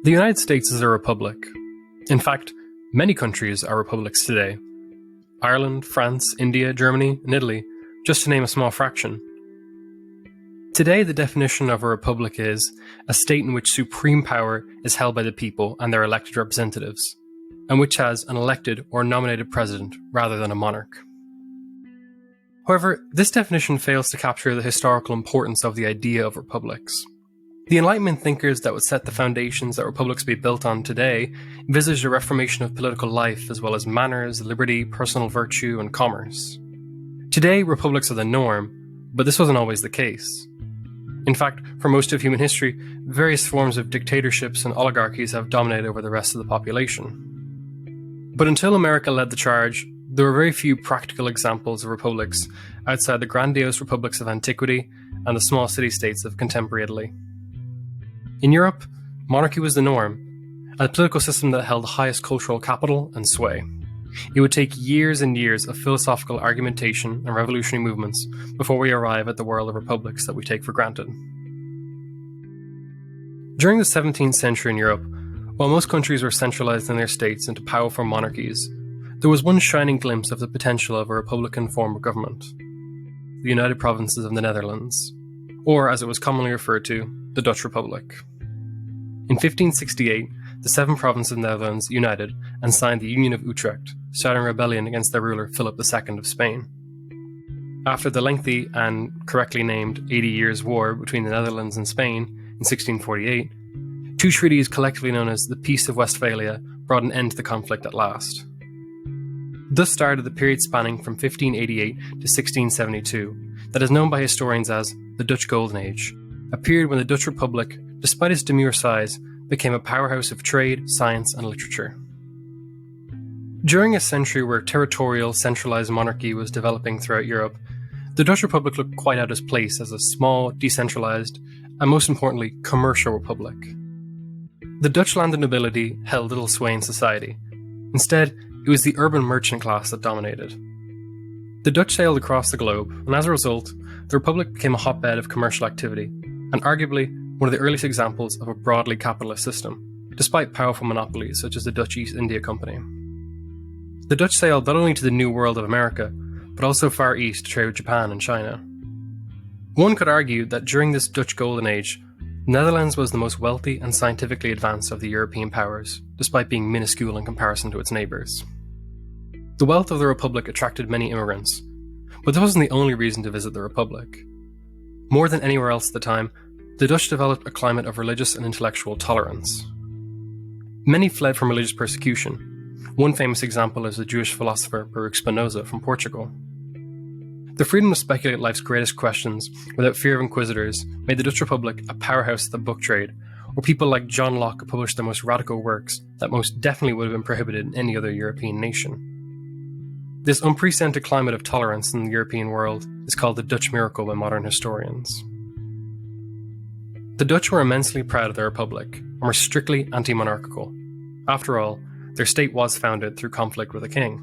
The United States is a republic. In fact, many countries are republics today. Ireland, France, India, Germany, and Italy, just to name a small fraction. Today, the definition of a republic is a state in which supreme power is held by the people and their elected representatives, and which has an elected or nominated president rather than a monarch. However, this definition fails to capture the historical importance of the idea of republics. The Enlightenment thinkers that would set the foundations that republics be built on today envisaged a reformation of political life as well as manners, liberty, personal virtue, and commerce. Today, republics are the norm, but this wasn't always the case. In fact, for most of human history, various forms of dictatorships and oligarchies have dominated over the rest of the population. But until America led the charge, there were very few practical examples of republics outside the grandiose republics of antiquity and the small city-states of contemporary Italy. In Europe, monarchy was the norm, a political system that held the highest cultural capital and sway. It would take years and years of philosophical argumentation and revolutionary movements before we arrive at the world of republics that we take for granted. During the 17th century in Europe, while most countries were centralized in their states into powerful monarchies, there was one shining glimpse of the potential of a republican form of government: the United Provinces of the Netherlands, or as it was commonly referred to, the Dutch Republic. In 1568, the 7 provinces of the Netherlands united and signed the Union of Utrecht, starting a rebellion against their ruler Philip II of Spain. After the lengthy and correctly named 80 Years' War between the Netherlands and Spain in 1648, 2 treaties collectively known as the Peace of Westphalia brought an end to the conflict at last. Thus started the period spanning from 1588 to 1672 that is known by historians as the Dutch Golden Age, a period when the Dutch Republic, despite its demure size, became a powerhouse of trade, science, and literature. During a century where territorial, centralized monarchy was developing throughout Europe, the Dutch Republic looked quite out of place as a small, decentralized, and most importantly, commercial republic. The Dutch landed nobility held little sway in society. Instead, it was the urban merchant class that dominated. The Dutch sailed across the globe, and as a result, the Republic became a hotbed of commercial activity, and arguably one of the earliest examples of a broadly capitalist system, despite powerful monopolies such as the Dutch East India Company. The Dutch sailed not only to the New World of America, but also far east to trade with Japan and China. One could argue that during this Dutch Golden Age, the Netherlands was the most wealthy and scientifically advanced of the European powers, despite being minuscule in comparison to its neighbours. The wealth of the Republic attracted many immigrants, but this wasn't the only reason to visit the Republic. More than anywhere else at the time, the Dutch developed a climate of religious and intellectual tolerance. Many fled from religious persecution. One famous example is the Jewish philosopher Baruch Spinoza from Portugal. The freedom to speculate life's greatest questions without fear of inquisitors made the Dutch Republic a powerhouse of the book trade, where people like John Locke published the most radical works that most definitely would have been prohibited in any other European nation. This unprecedented climate of tolerance in the European world is called the Dutch miracle by modern historians. The Dutch were immensely proud of their republic and were strictly anti-monarchical. After all, their state was founded through conflict with a king.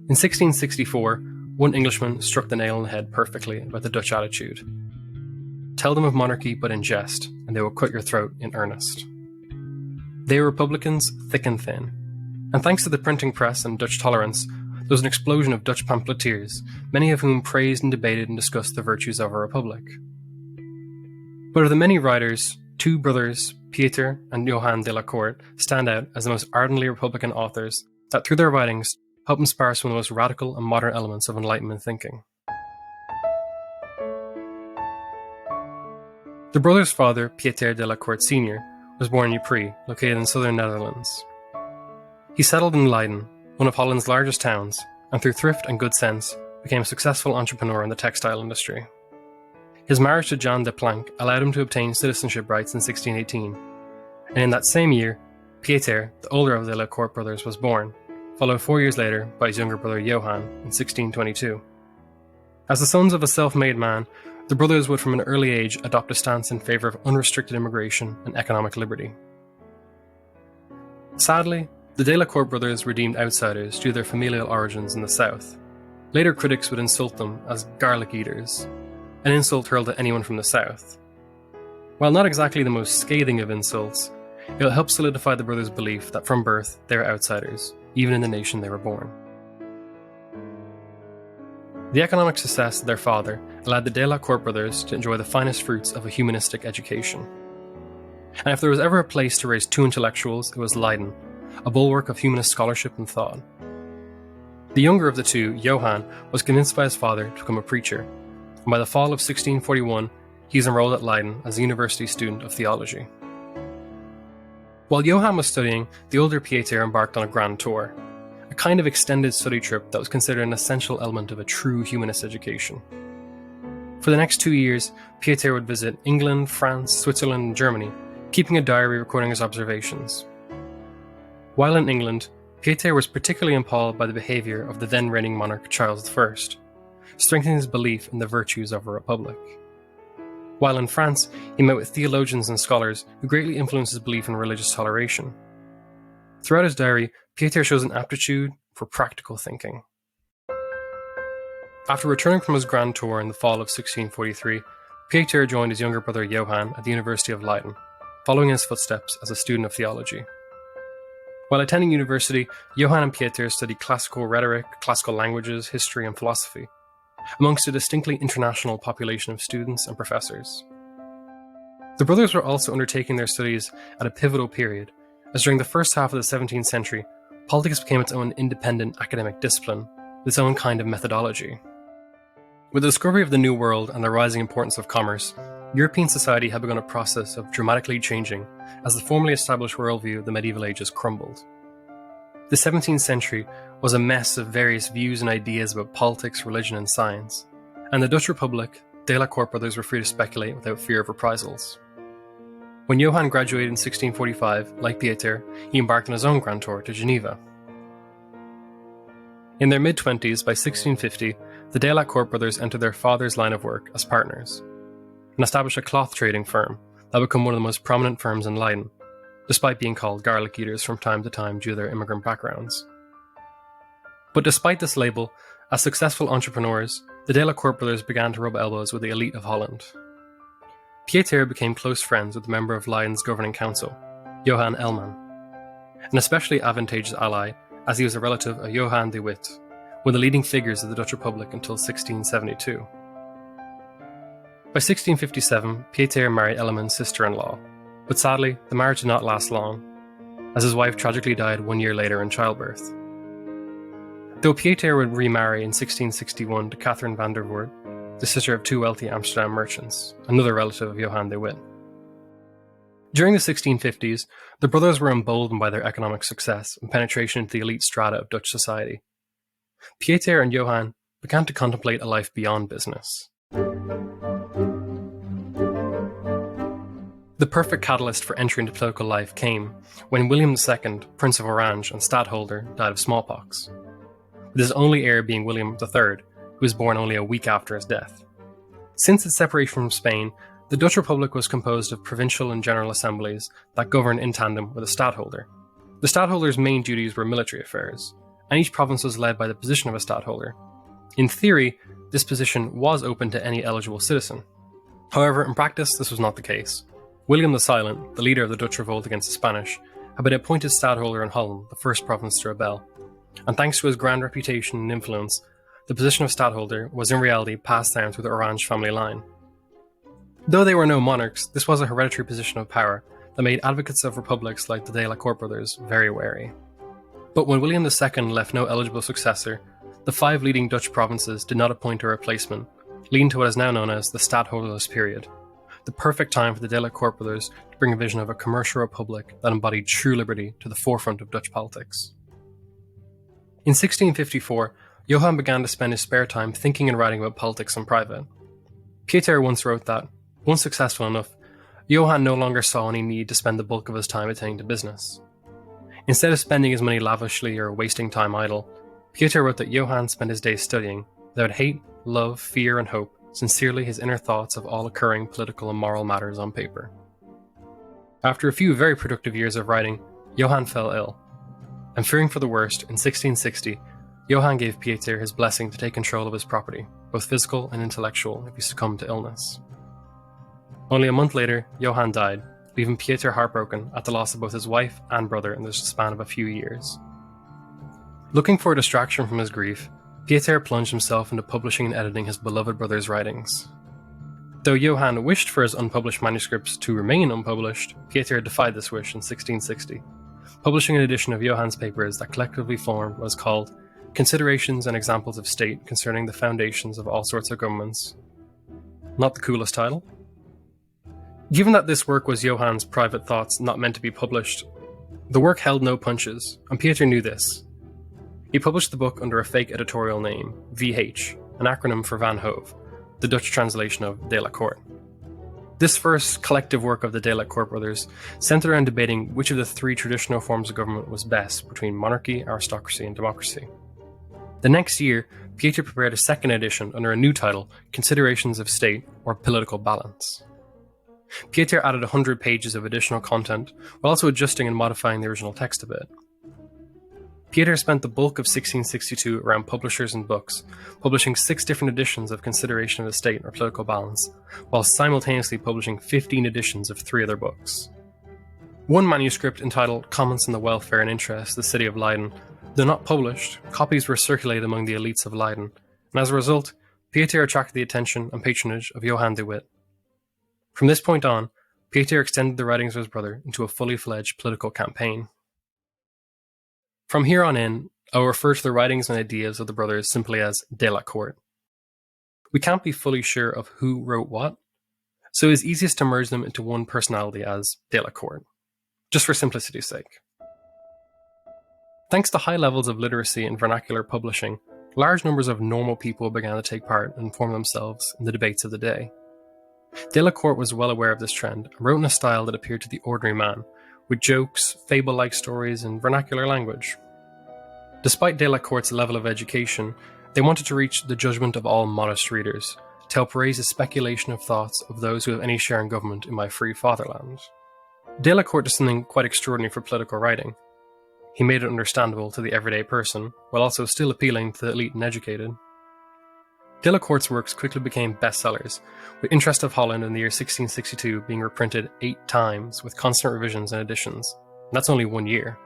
In 1664, one Englishman struck the nail on the head perfectly about the Dutch attitude. Tell them of monarchy but in jest, and they will cut your throat in earnest. They were republicans thick and thin, and thanks to the printing press and Dutch tolerance, there was an explosion of Dutch pamphleteers, many of whom praised and debated and discussed the virtues of a republic. But of the many writers, 2 brothers, Pieter and Johan de la Corte, stand out as the most ardently Republican authors that, through their writings, help inspire some of the most radical and modern elements of Enlightenment thinking. The brothers' father, Pieter de la Corte Sr., was born in Ypres, located in southern Netherlands. He settled in Leiden, one of Holland's largest towns, and through thrift and good sense, became a successful entrepreneur in the textile industry. His marriage to Jeanne de Planck allowed him to obtain citizenship rights in 1618, and in that same year, Pieter, the older of the de la Corte brothers, was born, followed 4 years later by his younger brother Johan in 1622. As the sons of a self-made man, the brothers would from an early age adopt a stance in favour of unrestricted immigration and economic liberty. Sadly, the de la Corte brothers were deemed outsiders due to their familial origins in the south. Later critics would insult them as garlic eaters, an insult hurled at anyone from the south. While not exactly the most scathing of insults, it'll help solidify the brothers' belief that from birth they are outsiders, even in the nation they were born. The economic success of their father allowed the De La Court brothers to enjoy the finest fruits of a humanistic education. And if there was ever a place to raise two intellectuals, it was Leiden, a bulwark of humanist scholarship and thought. The younger of the two, Johann, was convinced by his father to become a preacher, and by the fall of 1641, he was enrolled at Leiden as a university student of theology. While Johann was studying, the older Pieter embarked on a grand tour, a kind of extended study trip that was considered an essential element of a true humanist education. For the next 2 years, Pieter would visit England, France, Switzerland, and Germany, keeping a diary recording his observations. While in England, Pieter was particularly appalled by the behaviour of the then reigning monarch Charles I, strengthening his belief in the virtues of a republic. While in France, he met with theologians and scholars who greatly influenced his belief in religious toleration. Throughout his diary, Pieter shows an aptitude for practical thinking. After returning from his grand tour in the fall of 1643, Pieter joined his younger brother Johann at the University of Leiden, following in his footsteps as a student of theology. While attending university, Johann and Pieter studied classical rhetoric, classical languages, history, and philosophy, amongst a distinctly international population of students and professors. The brothers were also undertaking their studies at a pivotal period, as during the first half of the 17th century, politics became its own independent academic discipline, with its own kind of methodology. With the discovery of the New World and the rising importance of commerce, European society had begun a process of dramatically changing as the formally established worldview of the medieval ages crumbled. The 17th century was a mess of various views and ideas about politics, religion, and science, and the Dutch Republic, De La Court brothers were free to speculate without fear of reprisals. When Johann graduated in 1645, like Pieter, he embarked on his own grand tour to Geneva. In their mid-20s, by 1650, the De La Court brothers entered their father's line of work as partners, and established a cloth trading firm that would become one of the most prominent firms in Leiden, despite being called garlic eaters from time to time due to their immigrant backgrounds. But despite this label, as successful entrepreneurs, the De La Court brothers began to rub elbows with the elite of Holland. Pieter became close friends with a member of Leiden's governing council, Johann Ellman, an especially advantageous ally as he was a relative of Johann de Witt, one of the leading figures of the Dutch Republic until 1672. By 1657, Pieter married Ellman's sister-in-law, but sadly, the marriage did not last long, as his wife tragically died 1 year later in childbirth. Though Pieter would remarry in 1661 to Catherine van der Voort, the sister of two wealthy Amsterdam merchants, another relative of Johann de Witt. During the 1650s, the brothers were emboldened by their economic success and penetration into the elite strata of Dutch society. Pieter and Johann began to contemplate a life beyond business. The perfect catalyst for entry into political life came when William II, Prince of Orange and stadtholder, died of smallpox, with his only heir being William III, who was born only a week after his death. Since its separation from Spain, the Dutch Republic was composed of provincial and general assemblies that governed in tandem with a stadtholder. The stadtholder's main duties were military affairs, and each province was led by the position of a stadtholder. In theory, this position was open to any eligible citizen. However, in practice, this was not the case. William the Silent, the leader of the Dutch revolt against the Spanish, had been appointed stadtholder in Holland, the first province to rebel, and thanks to his grand reputation and influence, the position of stadtholder was in reality passed down through the Orange family line. Though they were no monarchs, this was a hereditary position of power that made advocates of republics like the De La Court brothers very wary. But when William II left no eligible successor, the 5 leading Dutch provinces did not appoint a replacement, leading to what is now known as the stadtholderless period, the perfect time for the De La Court brothers to bring a vision of a commercial republic that embodied true liberty to the forefront of Dutch politics. In 1654, Johann began to spend his spare time thinking and writing about politics in private. Pieter once wrote that, once successful enough, Johann no longer saw any need to spend the bulk of his time attending to business. Instead of spending his money lavishly or wasting time idle, Pieter wrote that Johann spent his days studying, without hate, love, fear, and hope, sincerely his inner thoughts of all occurring political and moral matters on paper. After a few very productive years of writing, Johann fell ill, and fearing for the worst, in 1660, Johann gave Pieter his blessing to take control of his property, both physical and intellectual, if he succumbed to illness. Only a month later, Johann died, leaving Pieter heartbroken at the loss of both his wife and brother in the span of a few years. Looking for a distraction from his grief, Pieter plunged himself into publishing and editing his beloved brother's writings. Though Johann wished for his unpublished manuscripts to remain unpublished, Pieter defied this wish in 1660, publishing an edition of Johann's papers that collectively formed what is called Considerations and Examples of State Concerning the Foundations of All Sorts of Governments. Not the coolest title? Given that this work was Johann's private thoughts not meant to be published, the work held no punches, and Pieter knew this. He published the book under a fake editorial name, VH, an acronym for Van Hove, the Dutch translation of De la Court. This first collective work of the De la Court brothers centered around debating which of the three traditional forms of government was best between monarchy, aristocracy, and democracy. The next year, Pieter prepared a second edition under a new title, Considerations of State or Political Balance. Pieter added 100 pages of additional content, while also adjusting and modifying the original text a bit. Pieter spent the bulk of 1662 around publishers and books, publishing 6 different editions of Consideration of the State or Political Balance, while simultaneously publishing 15 editions of 3 other books. One manuscript entitled Comments on the Welfare and Interests of the City of Leiden, though not published, copies were circulated among the elites of Leiden, and as a result, Pieter attracted the attention and patronage of Johann de Witt. From this point on, Pieter extended the writings of his brother into a fully fledged political campaign. From here on in, I will refer to the writings and ideas of the brothers simply as De la Court. We can't be fully sure of who wrote what, so it is easiest to merge them into one personality as De la Court, just for simplicity's sake. Thanks to high levels of literacy and vernacular publishing, large numbers of normal people began to take part and inform themselves in the debates of the day. De la Court was well aware of this trend and wrote in a style that appealed to the ordinary man, with jokes, fable-like stories, and vernacular language. Despite De la Court's level of education, they wanted to reach the judgment of all modest readers, to help raise a speculation of thoughts of those who have any share in government in my free fatherland. De la Court did something quite extraordinary for political writing. He made it understandable to the everyday person, while also still appealing to the elite and educated. De la Court's works quickly became bestsellers, with Interest of Holland in the year 1662 being reprinted 8 times with constant revisions and additions, and that's only 1 year.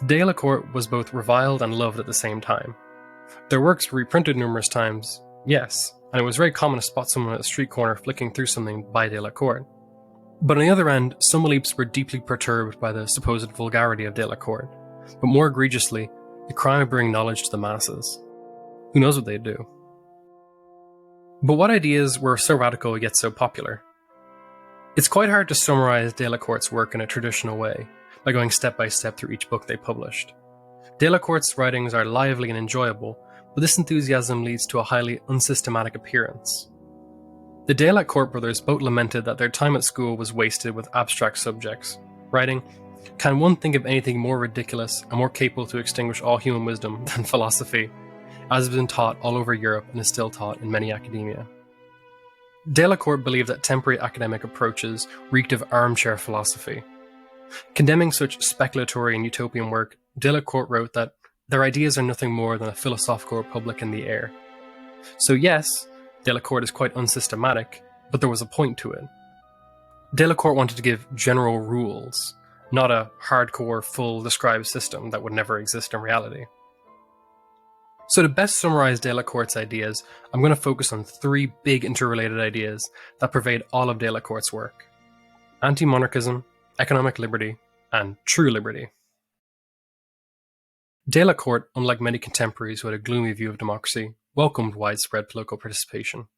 De la Court was both reviled and loved at the same time. Their works were reprinted numerous times, yes, and it was very common to spot someone at a street corner flicking through something by De la Court. But on the other end, some elites were deeply perturbed by the supposed vulgarity of De la Court, but more egregiously, the crime of bringing knowledge to the masses. Who knows what they'd do? But what ideas were so radical yet so popular? It's quite hard to summarize De la Court's work in a traditional way, by going step by step through each book they published. De la Court's writings are lively and enjoyable, but this enthusiasm leads to a highly unsystematic appearance. The De la Court brothers both lamented that their time at school was wasted with abstract subjects, writing, "Can one think of anything more ridiculous and more capable to extinguish all human wisdom than philosophy, as has been taught all over Europe and is still taught in many academia?" De la Court believed that temporary academic approaches reeked of armchair philosophy. Condemning such speculatory and utopian work, De la Court wrote that their ideas are nothing more than a philosophical republic in the air. So yes, De la Court is quite unsystematic, but there was a point to it. De la Court wanted to give general rules, not a hardcore, full described system that would never exist in reality. So to best summarize De la Court's ideas, I'm going to focus on 3 big interrelated ideas that pervade all of De la Court's work: anti-monarchism, economic liberty, and true liberty. De la Court, unlike many contemporaries who had a gloomy view of democracy, welcomed widespread political participation.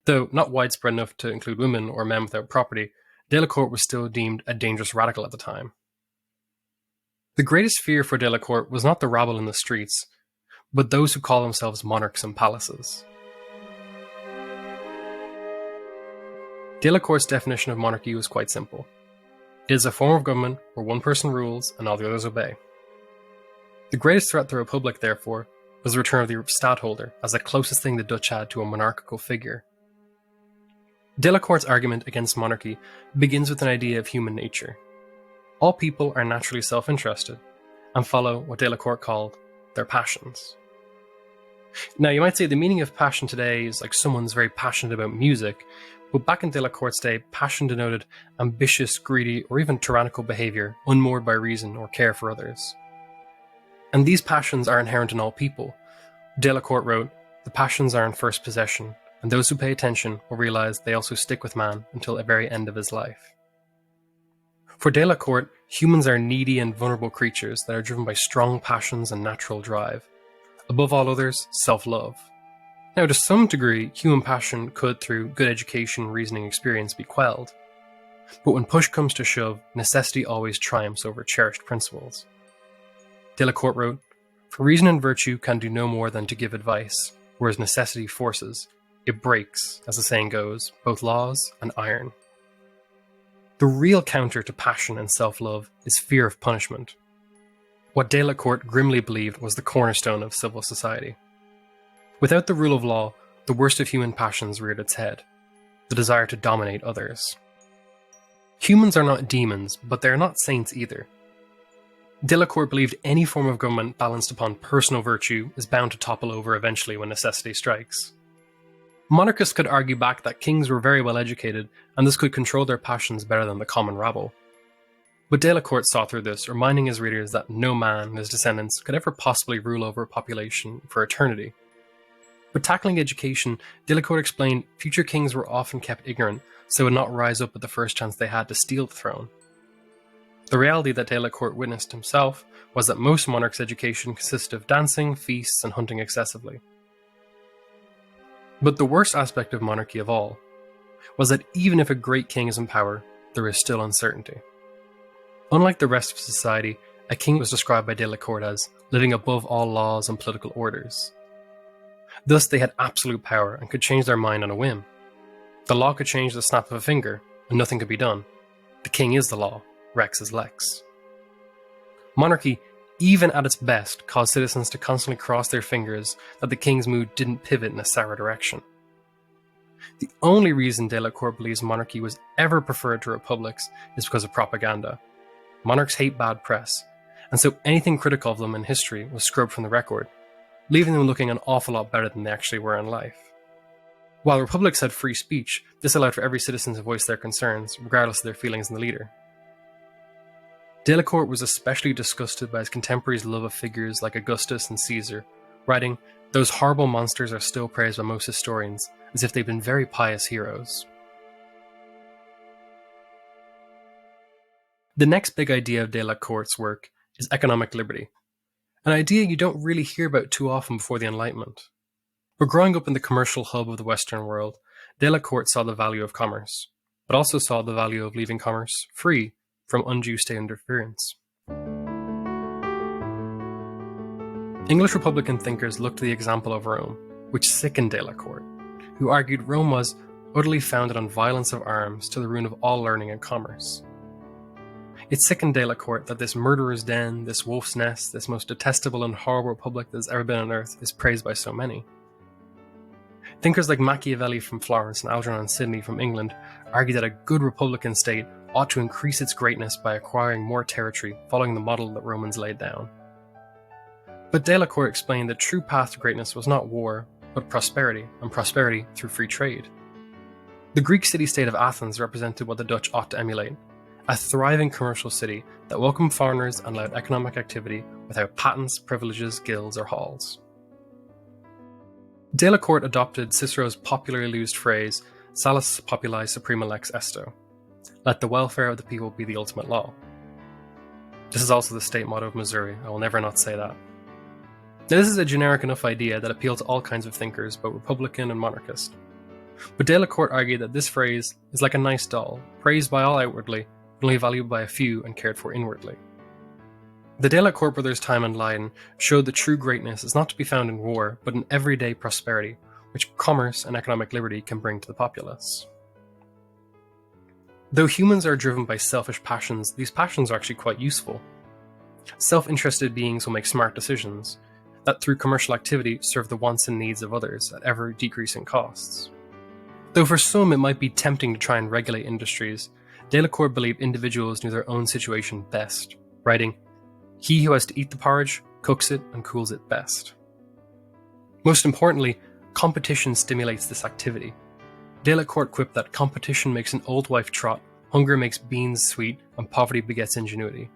Though not widespread enough to include women or men without property, De la Court was still deemed a dangerous radical at the time. The greatest fear for De la Court was not the rabble in the streets, but those who call themselves monarchs in palaces. De la Court's definition of monarchy was quite simple. It is a form of government where one person rules and all the others obey. The greatest threat to the Republic, therefore, was the return of the stadtholder as the closest thing the Dutch had to a monarchical figure. De la Court's argument against monarchy begins with an idea of human nature. All people are naturally self-interested and follow what De la Court called their passions. Now, you might say the meaning of passion today is like someone's very passionate about music, but back in Delacorte's day, passion denoted ambitious, greedy, or even tyrannical behavior, unmoored by reason or care for others. And these passions are inherent in all people. Delacorte wrote, "The passions are in first possession, and those who pay attention will realize they also stick with man until the very end of his life." For Delacorte, humans are needy and vulnerable creatures that are driven by strong passions and natural drive. Above all others, self-love. Now, to some degree, human passion could, through good education, reasoning, experience, be quelled. But when push comes to shove, necessity always triumphs over cherished principles. Delacorte wrote, "For reason and virtue can do no more than to give advice, whereas necessity forces. It breaks, as the saying goes, both laws and iron." The real counter to passion and self-love is fear of punishment. What Delacorte grimly believed was the cornerstone of civil society. Without the rule of law, the worst of human passions reared its head, the desire to dominate others. Humans are not demons, but they are not saints either. Delacorte believed any form of government balanced upon personal virtue is bound to topple over eventually when necessity strikes. Monarchists could argue back that kings were very well educated and thus could control their passions better than the common rabble. But Delacorte saw through this, reminding his readers that no man and his descendants could ever possibly rule over a population for eternity. But tackling education, Delacorte explained future kings were often kept ignorant, so they would not rise up at the first chance they had to steal the throne. The reality that Delacorte witnessed himself was that most monarchs' education consisted of dancing, feasts, and hunting excessively. But the worst aspect of monarchy of all was that even if a great king is in power, there is still uncertainty. Unlike the rest of society, a king was described by Delacorte as living above all laws and political orders. Thus, they had absolute power and could change their mind on a whim. The law could change the snap of a finger, and nothing could be done. The king is the law, Rex is Lex. Monarchy, even at its best, caused citizens to constantly cross their fingers that the king's mood didn't pivot in a sour direction. The only reason Delacorte believes monarchy was ever preferred to republics is because of propaganda. Monarchs hate bad press, and so anything critical of them in history was scrubbed from the record, leaving them looking an awful lot better than they actually were in life. While republics had free speech, this allowed for every citizen to voice their concerns, regardless of their feelings in the leader. Delacorte was especially disgusted by his contemporaries' love of figures like Augustus and Caesar, writing, "Those horrible monsters are still praised by most historians, as if they'd been very pious heroes." The next big idea of Delacorte's work is economic liberty, an idea you don't really hear about too often before the Enlightenment. But growing up in the commercial hub of the Western world, Delacorte saw the value of commerce, but also saw the value of leaving commerce free from undue state interference. English Republican thinkers looked to the example of Rome, which sickened Delacorte, who argued Rome was utterly founded on violence of arms to the ruin of all learning and commerce. It sickened Delacorte that this murderer's den, this wolf's nest, this most detestable and horrible republic that has ever been on earth is praised by so many. Thinkers like Machiavelli from Florence and Algernon Sidney from England argued that a good republican state ought to increase its greatness by acquiring more territory, following the model that Romans laid down. But Delacorte explained that true path to greatness was not war, but prosperity, and prosperity through free trade. The Greek city-state of Athens represented what the Dutch ought to emulate, a thriving commercial city that welcomed foreigners and allowed economic activity without patents, privileges, guilds, or halls. Delacorte adopted Cicero's popularly used phrase, "Salus populi suprema lex esto," "Let the welfare of the people be the ultimate law." This is also the state motto of Missouri. I will never not say that. Now, this is a generic enough idea that appealed to all kinds of thinkers, both Republican and monarchist. But Delacorte argued that this phrase is like a nice doll, praised by all outwardly, only valued by a few and cared for inwardly. The Delacorte brothers' time in Leiden showed that true greatness is not to be found in war, but in everyday prosperity, which commerce and economic liberty can bring to the populace. Though humans are driven by selfish passions, these passions are actually quite useful. Self-interested beings will make smart decisions that, through commercial activity, serve the wants and needs of others at ever-decreasing costs. Though for some it might be tempting to try and regulate industries, Delacorte believed individuals knew their own situation best, writing, "He who has to eat the porridge, cooks it and cools it best." Most importantly, competition stimulates this activity. Delacourt quipped that competition makes an old wife trot, hunger makes beans sweet, and poverty begets ingenuity.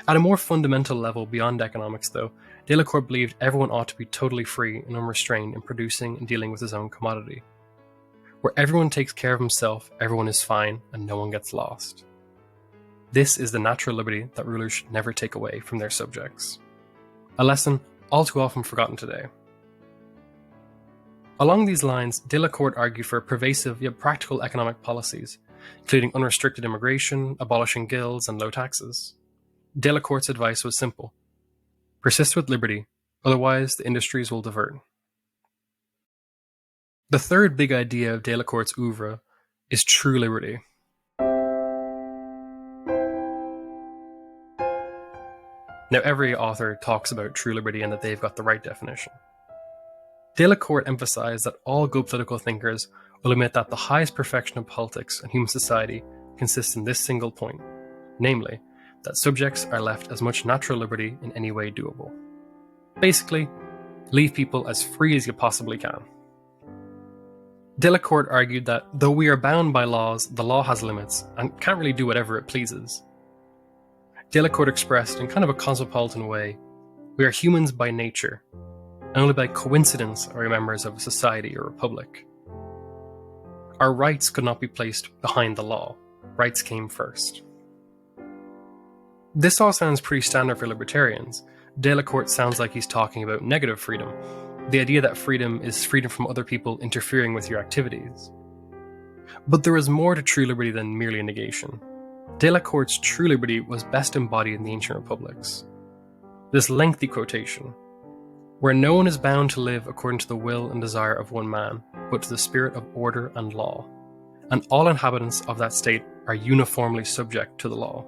At a more fundamental level beyond economics, though, Delacourt believed everyone ought to be totally free and unrestrained in producing and dealing with his own commodity. Where everyone takes care of himself, everyone is fine, and no one gets lost. This is the natural liberty that rulers should never take away from their subjects. A lesson all too often forgotten today. Along these lines, Delacourt argued for pervasive yet practical economic policies, including unrestricted immigration, abolishing guilds, and low taxes. Delacourt's advice was simple: persist with liberty, otherwise the industries will divert. The third big idea of Delacourt's oeuvre is true liberty. Now, every author talks about true liberty and that they've got the right definition. Delacourt emphasized that all good political thinkers will admit that the highest perfection of politics and human society consists in this single point, namely, that subjects are left as much natural liberty in any way doable. Basically, leave people as free as you possibly can. Delacourt argued that though we are bound by laws, the law has limits and can't really do whatever it pleases. Delacourt expressed in kind of a cosmopolitan way, we are humans by nature, and only by coincidence are we members of a society or republic. Our rights could not be placed behind the law. Rights came first. This all sounds pretty standard for libertarians. Delacourt sounds like he's talking about negative freedom, the idea that freedom is freedom from other people interfering with your activities. But there is more to true liberty than merely negation. Delacourt's true liberty was best embodied in the ancient republics. This lengthy quotation, where no one is bound to live according to the will and desire of one man, but to the spirit of order and law, and all inhabitants of that state are uniformly subject to the law.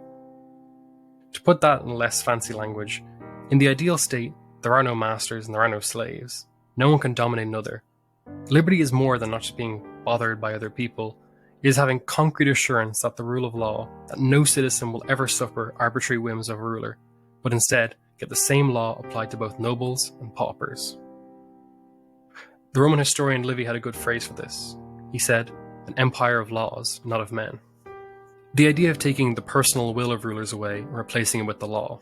To put that in less fancy language, in the ideal state, there are no masters and there are no slaves. No one can dominate another. Liberty is more than not just being bothered by other people. It is having concrete assurance that the rule of law, that no citizen will ever suffer arbitrary whims of a ruler, but instead get the same law applied to both nobles and paupers. The Roman historian Livy had a good phrase for this. He said, an empire of laws, not of men. The idea of taking the personal will of rulers away and replacing it with the law.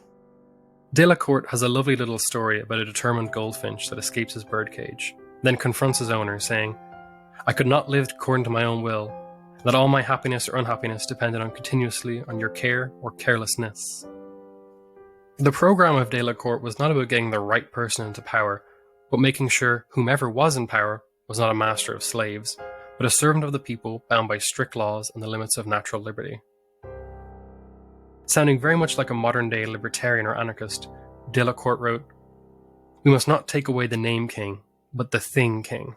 Delacourt has a lovely little story about a determined goldfinch that escapes his birdcage, then confronts his owner, saying, I could not live according to my own will, that all my happiness or unhappiness depended continuously on your care or carelessness. The program of Delacourt was not about getting the right person into power, but making sure whomever was in power was not a master of slaves, but a servant of the people bound by strict laws and the limits of natural liberty. Sounding very much like a modern-day libertarian or anarchist, Delacourt wrote, we must not take away the name king, but the thing king.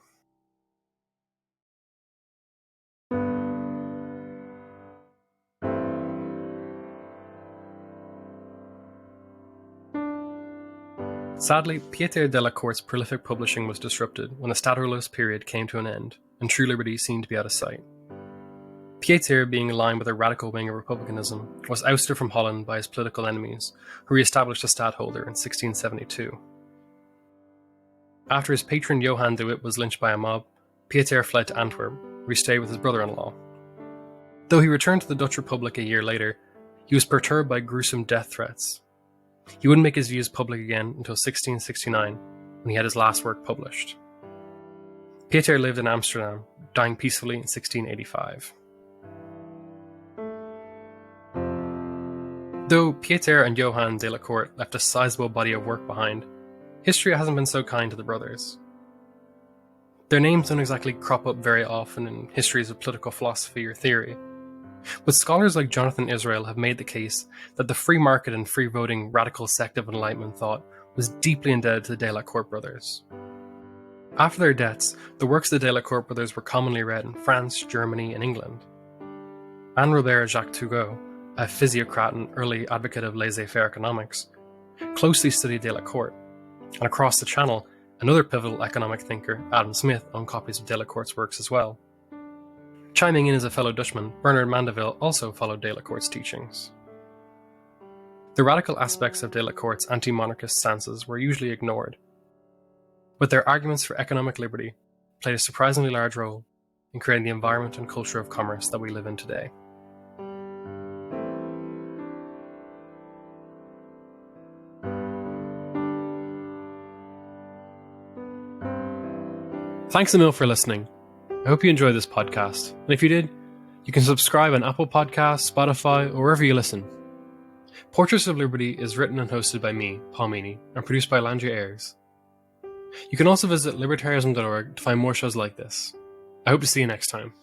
Sadly, Pieter Delacourt's prolific publishing was disrupted when the Stadtholder's period came to an end, and true liberty seemed to be out of sight. Pieter, being aligned with a radical wing of republicanism, was ousted from Holland by his political enemies, who re-established a stadtholder in 1672. After his patron Johann de Witt was lynched by a mob, Pieter fled to Antwerp, where he stayed with his brother-in-law. Though he returned to the Dutch Republic a year later, he was perturbed by gruesome death threats. He wouldn't make his views public again until 1669, when he had his last work published. Pieter lived in Amsterdam, dying peacefully in 1685. Though Pieter and Johann Delacourt left a sizable body of work behind, history hasn't been so kind to the brothers. Their names don't exactly crop up very often in histories of political philosophy or theory, but scholars like Jonathan Israel have made the case that the free market and free voting radical sect of Enlightenment thought was deeply indebted to the Delacourt brothers. After their deaths, the works of the Delacourt brothers were commonly read in France, Germany, and England. Anne Robert Jacques Turgot, a physiocrat and early advocate of laissez-faire economics, closely studied Delacourt, and across the channel, another pivotal economic thinker, Adam Smith, owned copies of Delacourt's works as well. Chiming in as a fellow Dutchman, Bernard Mandeville also followed Delacourt's teachings. The radical aspects of Delacourt's anti-monarchist stances were usually ignored, but their arguments for economic liberty played a surprisingly large role in creating the environment and culture of commerce that we live in today. Thanks a mil for listening. I hope you enjoyed this podcast, and if you did, you can subscribe on Apple Podcasts, Spotify, or wherever you listen. Portraits of Liberty is written and hosted by me, Paul Meany, and produced by Landry Ayres. You can also visit Libertarianism.org to find more shows like this. I hope to see you next time.